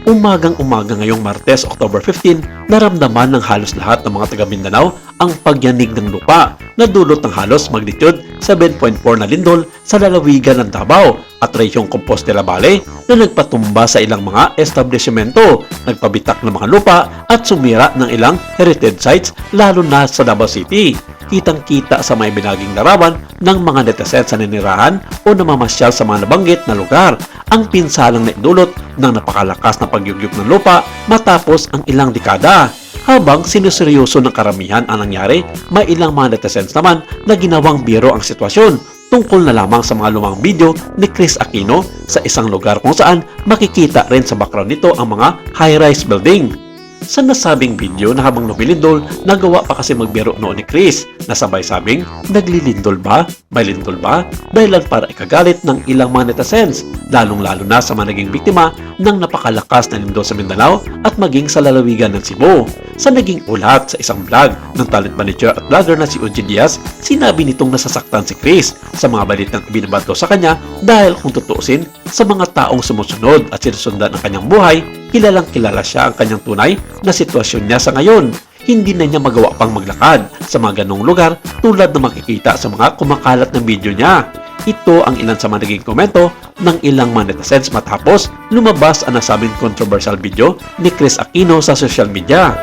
Umagang-umaga ngayong Martes, October 15, naramdaman ng halos lahat ng mga taga Mindanao ang pagyanig ng lupa na dulot ng halos magnitude 7.4 na lindol sa lalawigan ng Davao at rehiyong Compostela Valley na nagpatumba sa ilang mga establishmento, nagpabitak ng mga lupa at sumira ng ilang heritage sites lalo na sa Davao City. Kitang-kita sa may binaging larawan ng mga netizens sa ninirahan o namamasyal sa mga nabanggit na lugar ang pinsalang naidulot ng napakalakas na pagyugyug ng lupa matapos ang ilang dekada. Habang sinuseryoso ng karamihan ang nangyari, may ilang mga netizens naman na ginawang biro ang sitwasyon tungkol na lamang sa mga lumang video ni Chris Aquino sa isang lugar kung saan makikita rin sa background nito ang mga high-rise building. Sa nasabing video na habang lumilindol, nagawa pa kasi magbiro noon ni Chris na sabay-sabing, naglilindol ba? May lindol ba? Dahilan para ikagalit ng ilang mga netizens, lalong-lalo na sa mga naging biktima ng napakalakas na lindol sa Mindanao at maging sa lalawigan ng Cebu. Sa naging ulat sa isang vlog ng talent manager at vlogger na si Eugene Diaz, sinabi nitong nasasaktan si Chris sa mga balitang ibinabato sa kanya dahil kung tutuusin, sa mga taong sumusunod at sinusundan ang kanyang buhay, kilalang kilala siya ang kanyang tunay na sitwasyon niya sa ngayon. Hindi na niya magawa pang maglakad sa mga ganong lugar tulad na makikita sa mga kumakalat ng video niya. Ito ang ilan sa mga naging komento ng ilang mga netizens matapos lumabas ang nasabing controversial video ni Chris Aquino sa social media.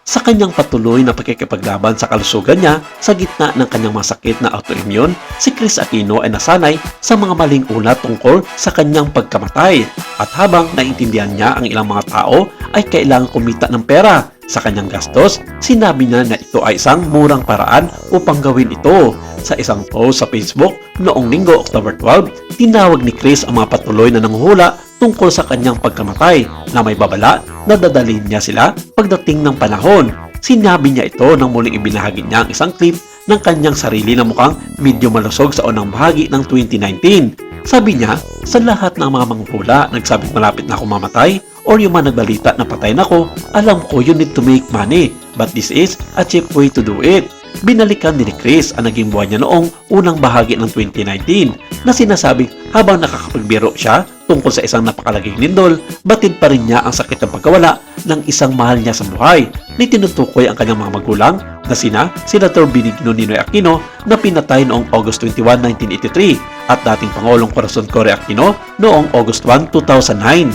Sa kanyang patuloy na pagkikipaglaban sa kalusugan niya sa gitna ng kanyang masakit na autoimmune, si Chris Aquino ay nasanay sa mga maling ulat tungkol sa kanyang pagkamatay. At habang naintindihan niya ang ilang mga tao ay kailangang kumita ng pera sa kanyang gastos, sinabi niya na ito ay isang murang paraan upang gawin ito. Sa isang post sa Facebook noong Linggo, October 12, tinawag ni Chris ang mga patuloy na nanguhula tungkol sa kanyang pagkamatay na may babala na dadalhin niya sila pagdating ng panahon. Sinabi niya ito nang muling ibinahagi niya ang isang clip ng kanyang sarili na mukhang medyo malusog sa unang bahagi ng 2019. Sabi niya, sa lahat ng mga manghula nagsabing malapit na ako mamatay or yung mga nagbalita na patay na ako, alam ko you need to make money, but this is a cheap way to do it. Binalikan din ni Chris ang naging buhay niya noong unang bahagi ng 2019 na sinasabing habang nakakapagbiro siya tungkol sa isang napakalaging lindol, batid pa rin niya ang sakit ng pagkawala ng isang mahal niya sa buhay na tinutukoy ang kanyang mga magulang na sina Senator Benigno Ninoy Aquino na pinatay noong August 21, 1983 at dating Pangulong Corazon Cory Aquino noong August 1, 2009.